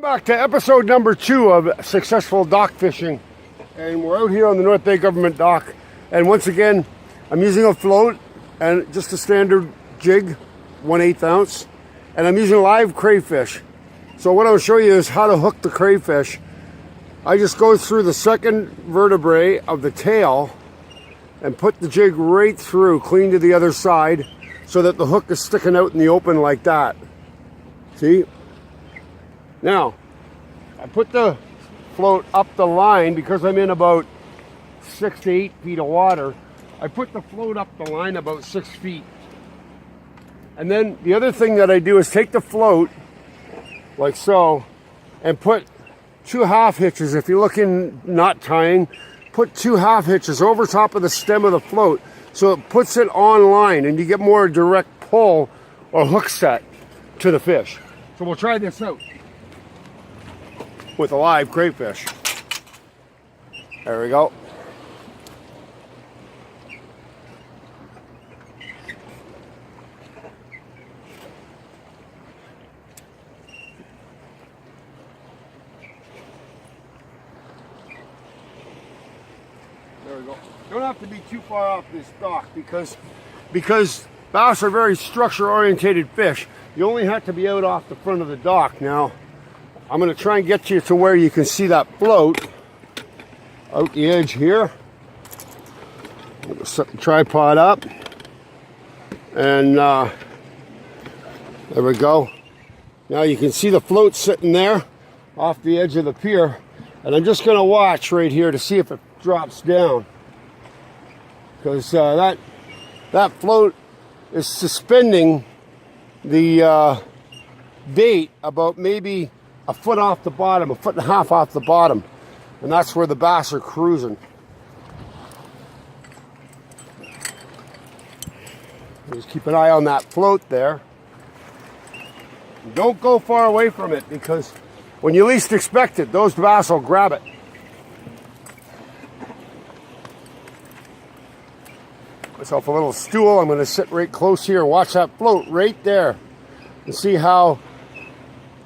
Back to episode number 2 of Successful Dock Fishing, and we're out here on the North Bay Government Dock, and once again I'm using a float and just a standard jig, 1/8 ounce, and I'm using live crayfish. So what I'll show you is how to hook the crayfish. I just go through the second vertebrae of the tail and put the jig right through, clean to the other side, so that the hook is sticking out in the open like that. See? Now, I put the float up the line because I'm in about 6 to 8 feet of water. I put the float up the line about 6 feet. And then the other thing that I do is take the float, like so, and put 2 half hitches. If you're looking knot tying, put 2 half hitches over top of the stem of the float so it puts it on line and you get more direct pull or hook set to the fish. So we'll try this out with a live crayfish. There we go. There we go. Don't have to be too far off this dock because bass are very structure-oriented fish. You only have to be out off the front of the dock. Now, I'm going to try and get you to where you can see that float out the edge here. I'm going to set the tripod up, and there we go. Now you can see the float sitting there off the edge of the pier, and I'm just going to watch right here to see if it drops down, because that float is suspending the bait about maybe a foot off the bottom, 1.5 feet off the bottom, and that's where the bass are cruising. Just keep an eye on that float there. Don't go far away from it, because when you least expect it, those bass will grab it. Myself a little stool. I'm going to sit right close here and watch that float right there and see how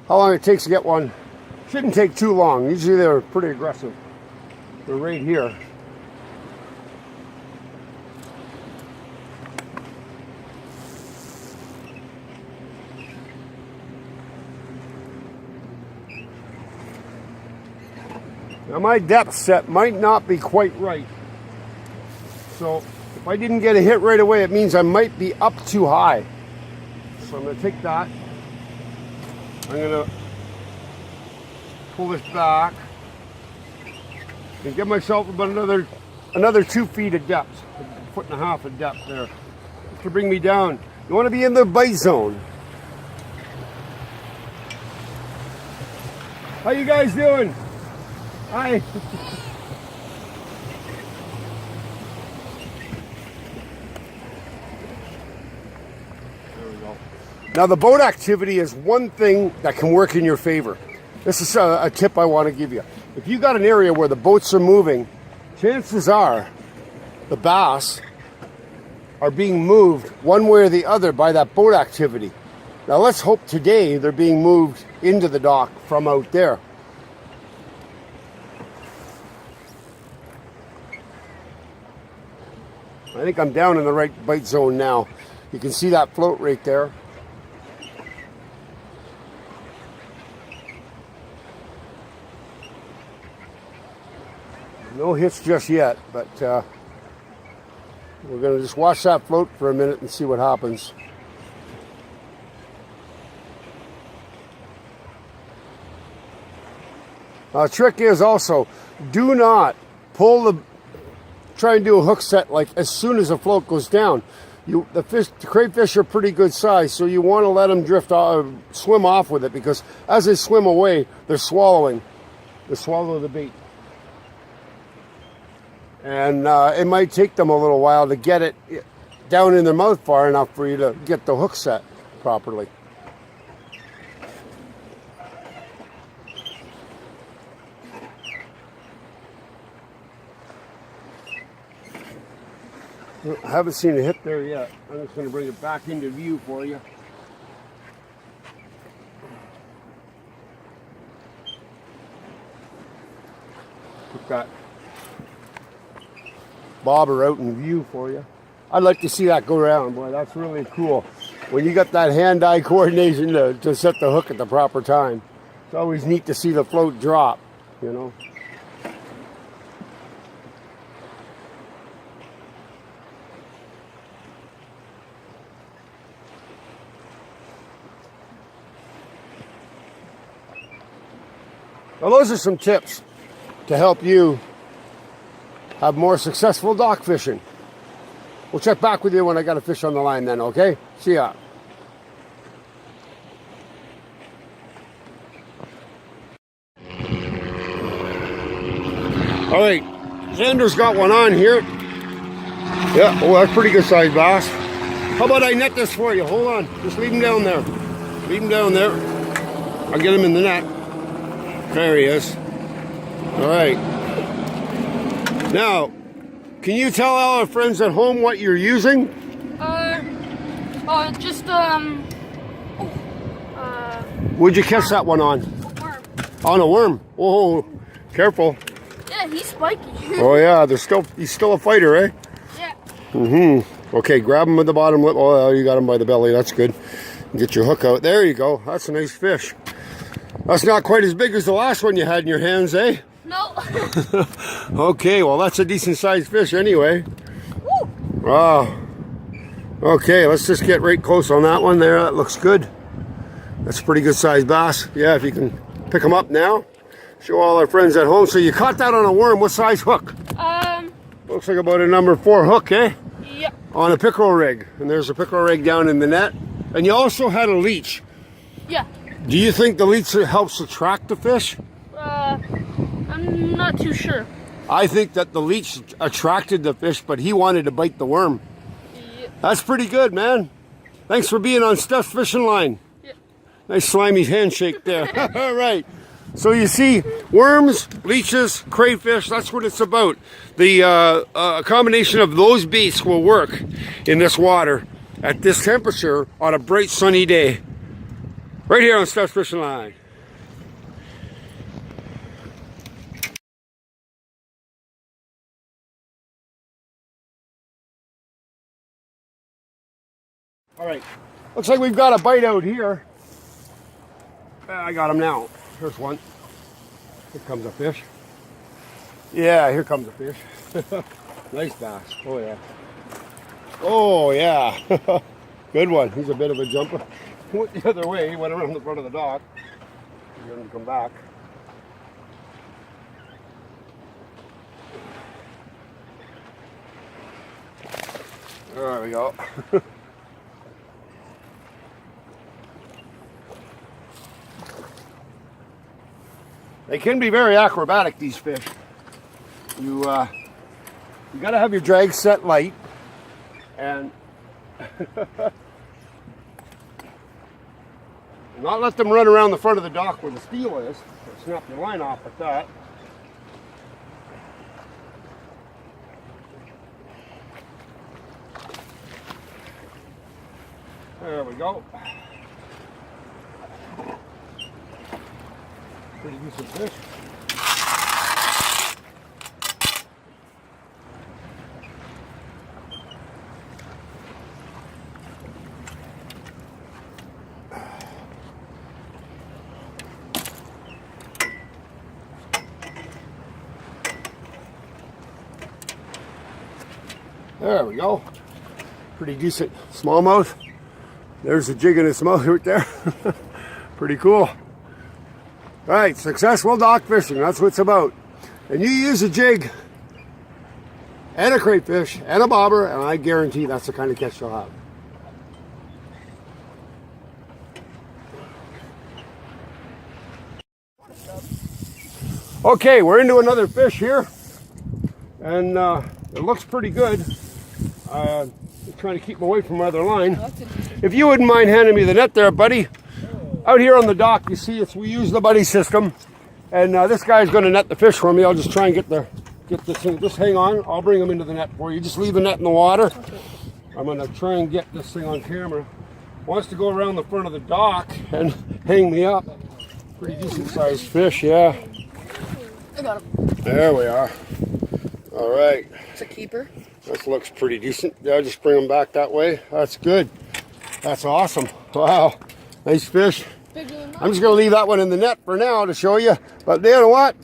long it takes to get one. Shouldn't take too long. Usually they're pretty aggressive. They're right here. Now my depth set might not be quite right. So if I didn't get a hit right away, it means I might be up too high. So I'm going to take that. I'm going to pull this back and give myself about another 2 feet of depth, 1.5 feet of depth there to bring me down. You want to be in the bite zone. How you guys doing? Hi. Now the boat activity is one thing that can work in your favor. This is a tip I want to give you. If you got an area where the boats are moving, chances are the bass are being moved one way or the other by that boat activity. Now let's hope today they're being moved into the dock from out there. I think I'm down in the right bite zone now. You can see that float right there. No hits just yet, but we're going to just watch that float for a minute and see what happens. The trick is also, do not try and do a hook set like as soon as the float goes down. The crayfish are pretty good size, so you want to let them swim off with it, because as they swim away, they're swallowing. They swallow the bait. And it might take them a little while to get it down in their mouth far enough for you to get the hook set properly. I haven't seen a hit there yet. I'm just going to bring it back into view for you. that bobber out in view for you. I'd like to see that go around, boy. That's really cool. When you got that hand-eye coordination to set the hook at the proper time. It's always neat to see the float drop, you know. Well, those are some tips to help you have more successful dock fishing. We'll check back with you when I got a fish on the line then, okay? See ya. All right, Xander's got one on here. Yeah, oh, that's pretty good sized bass. How about I net this for you? Hold on, just leave him down there. Leave him down there. I'll get him in the net. There he is. All right. Now, can you tell all our friends at home what you're using? What'd you catch that one on? A worm. On a worm. Oh, careful. Yeah, he's spiky. Oh yeah, he's still a fighter, eh? Yeah. Mm-hmm. Okay, grab him with the bottom lip. Oh, you got him by the belly. That's good. Get your hook out. There you go. That's a nice fish. That's not quite as big as the last one you had in your hands, eh? No. Okay, well that's a decent sized fish anyway. Woo. Wow. Okay, let's just get right close on that one there. That looks good. That's a pretty good sized bass. Yeah, if you can pick them up now. Show all our friends at home. So you caught that on a worm. What size hook? Looks like about a number 4 hook, eh? Yep. On a pickerel rig. And there's a pickerel rig down in the net. And you also had a leech. Yeah. Do you think the leech helps attract the fish? I'm not too sure. I think that the leech attracted the fish, but he wanted to bite the worm. Yep. That's pretty good, man. Thanks for being on Steph's Fishing Line. Yep. Nice slimy handshake there. All right. So you see, worms, leeches, crayfish, that's what it's about. The combination of those baits will work in this water at this temperature on a bright sunny day. Right here on Steph's Fishing Line. All right, looks like we've got a bite out here. I got him now. Here's one. Here comes a fish. Yeah, here comes a fish. Nice bass. Oh yeah. Oh yeah. Good one. He's a bit of a jumper. He went the other way. He went around the front of the dock. He's going to come back. There we go. They can be very acrobatic, these fish. You got to have your drag set light and not let them run around the front of the dock where the steel is. Or snap your line off with that. There we go. Pretty decent fish. There we go. Pretty decent smallmouth. There's a jig in its mouth right there. Pretty cool. All right, successful dock fishing, that's what it's about. And you use a jig and a crayfish and a bobber, and I guarantee that's the kind of catch you'll have. Okay, we're into another fish here, and it looks pretty good. I'm trying to keep away from my other line. If you wouldn't mind handing me the net there, buddy. Out here on the dock, you see, we use the buddy system, and this guy's going to net the fish for me. I'll just try and get this thing. Just hang on. I'll bring him into the net for you. Just leave the net in the water. I'm going to try and get this thing on camera. Wants to go around the front of the dock and hang me up. Pretty decent sized fish, yeah. I got him. There we are. All right. It's a keeper. This looks pretty decent. Yeah, just bring them back that way. That's good. That's awesome. Wow. Nice fish. Bigger than mine. I'm just going to leave that one in the net for now to show you. But you know what?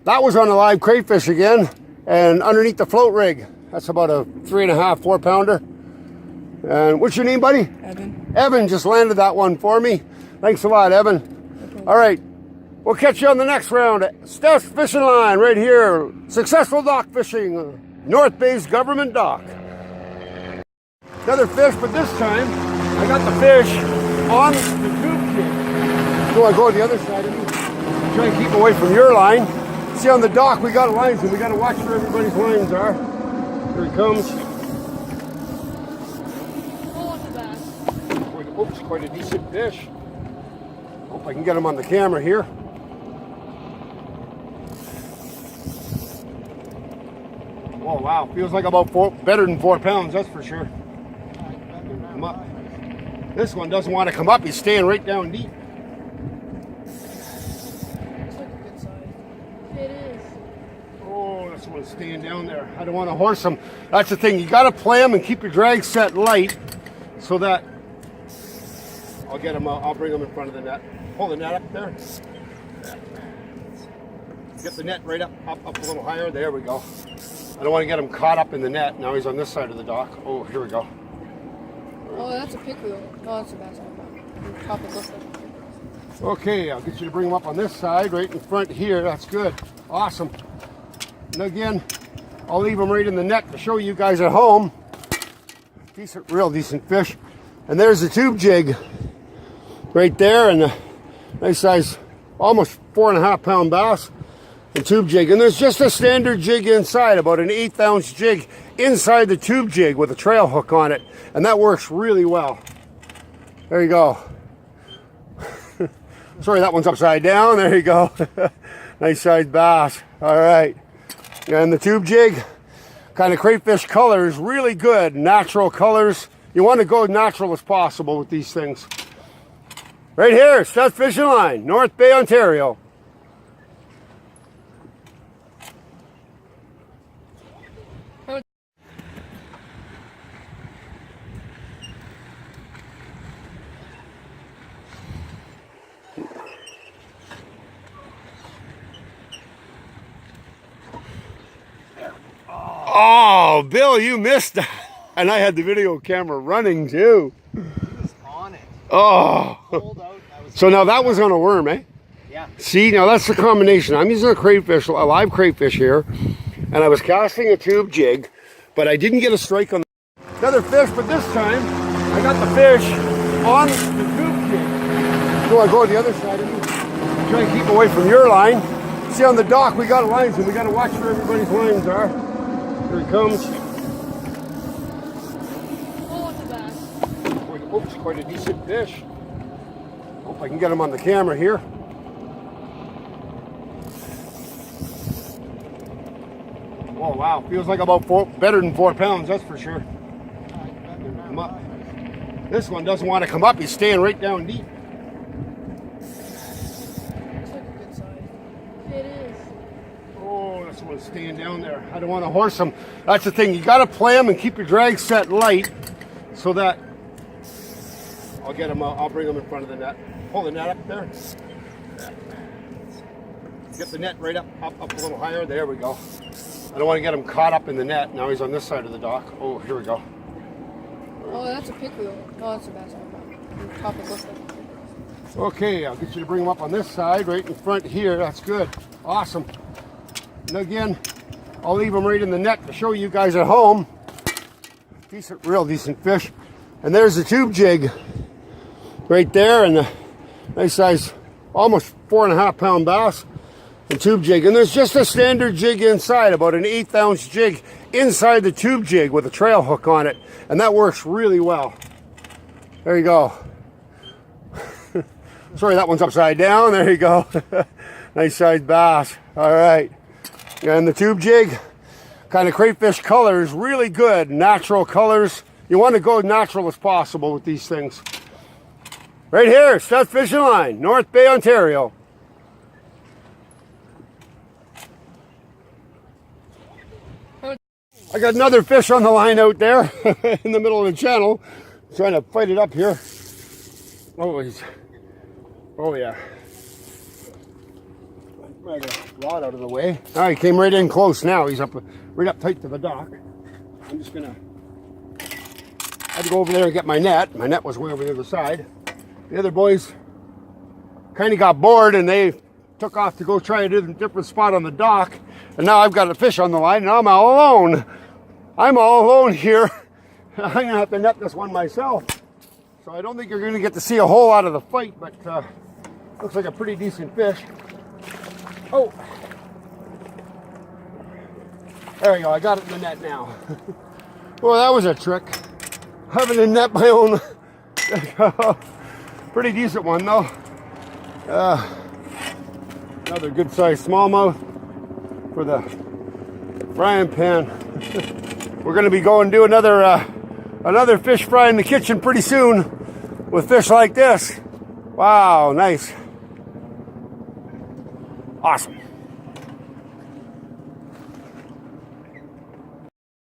That was on a live crayfish again. And underneath the float rig. That's about a 3.5, 4 pounder. And what's your name, buddy? Evan. Evan just landed that one for me. Thanks a lot, Evan. All right. We'll catch you on the next round. Steph's Fishing Line right here. Successful dock fishing. North Bay's government dock. Another fish, but this time I got the fish on the tube jig. So I go to the other side of me. Try and keep away from your line. See, on the dock we got lines and we got to watch where everybody's lines are. Here he comes. Oh, it's a bass. Oops, quite a decent fish. Hope I can get him on the camera here. Oh wow, feels like about better than 4 pounds, that's for sure. Come up. This one doesn't want to come up, he's staying right down deep. Looks like a good size. It is. Oh, this one's staying down there. I don't want to horse him. That's the thing, you got to play him and keep your drag set light so that I'll get him, I'll bring him in front of the net. Pull the net up there. Get the net right up a little higher. There we go. I don't want to get him caught up in the net. Now he's on this side of the dock. Oh, here we go. Oh, that's a pickerel. Oh, that's a bass. Top of this. Okay, I'll get you to bring him up on this side, right in front here. That's good. Awesome. And again, I'll leave him right in the net to show you guys at home. Decent, real decent fish. And there's the tube jig right there, and a nice size, almost 4.5 pound bass. The tube jig, and there's just a standard jig inside, about an 1/8 ounce jig inside the tube jig with a trail hook on it, and that works really well. There you go. Sorry, that one's upside down. There you go. Nice size bass. All right, and the tube jig, kind of crayfish colors, really good natural colors. You want to go natural as possible with these things. Right here, Steph's Fishing Line, North Bay, Ontario. Oh, Bill, you missed that. And I had the video camera running too. He was on it. Oh. Pulled out. So now that was on a worm, eh? Yeah. See, now that's the combination. I'm using a crayfish, a live crayfish here. And I was casting a tube jig, but I didn't get a strike on another fish, but this time I got the fish on the tube jig. So I go to the other side of me. Try and keep away from your line. See, on the dock we got lines and we got to watch where everybody's lines are. Here he comes. Oh, it's a bass. Oops, quite a decent fish. Hope I can get him on the camera here. Oh wow, feels like about better than 4 pounds, that's for sure. Come up. This one doesn't want to come up, he's staying right down deep. Looks like a good size. It is. Oh, this one's staying down there. I don't want to horse him. That's the thing, you got to play him and keep your drag set light so that I'll get him, I'll bring him in front of the net. Pull the net up there. Get the net right up a little higher. There we go. I don't want to get him caught up in the net. Now he's on this side of the dock. Oh, here we go. Oh, that's a pickerel. Oh, that's a bass. Top of this. Okay, I'll get you to bring him up on this side, right in front here. That's good. Awesome. And again, I'll leave him right in the net to show you guys at home. Decent, real decent fish. And there's the tube jig right there, and a nice size, almost 4.5 pound bass. The tube jig, and there's just a standard jig inside, about an 1/8 ounce jig inside the tube jig with a trail hook on it, and that works really well. There you go. Sorry, that one's upside down. There you go. Nice size bass. All right, and the tube jig, kind of crayfish colors, really good natural colors. You want to go natural as possible with these things. Right here, Steph's Fishing Line, North Bay, Ontario. I got another fish on the line out there in the middle of the channel. Trying to fight it up here. Oh, oh yeah. I got a rod out of the way. All right, came right in close now. He's up right up tight to the dock. I'm just gonna, I had to go over there and get my net. My net was way over the other side. The other boys kind of got bored and they took off to go try a different spot on the dock. And now I've got a fish on the line and I'm all alone. I'm all alone here. I'm gonna have to net this one myself. So I don't think you're gonna get to see a whole lot of the fight, but looks like a pretty decent fish. Oh, there we go. I got it in the net now. Well, that was a trick. Having to net my own. Pretty decent one though. Another good sized smallmouth for the frying pan. We're going to be going to do another fish fry in the kitchen pretty soon with fish like this. Wow, nice. Awesome.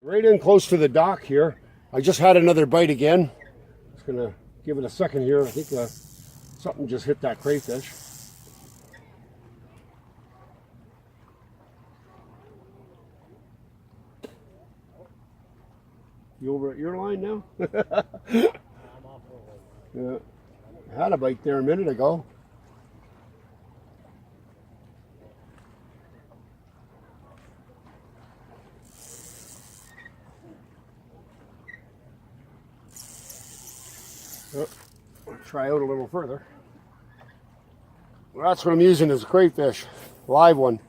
Right in close to the dock here. I just had another bite again. Just going to give it a second here. I think something just hit that crayfish. You over at your line now? Yeah. I had a bite there a minute ago. Oh, I'll try out a little further. Well, that's what I'm using is a crayfish, live one.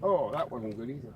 Oh, that wasn't good either.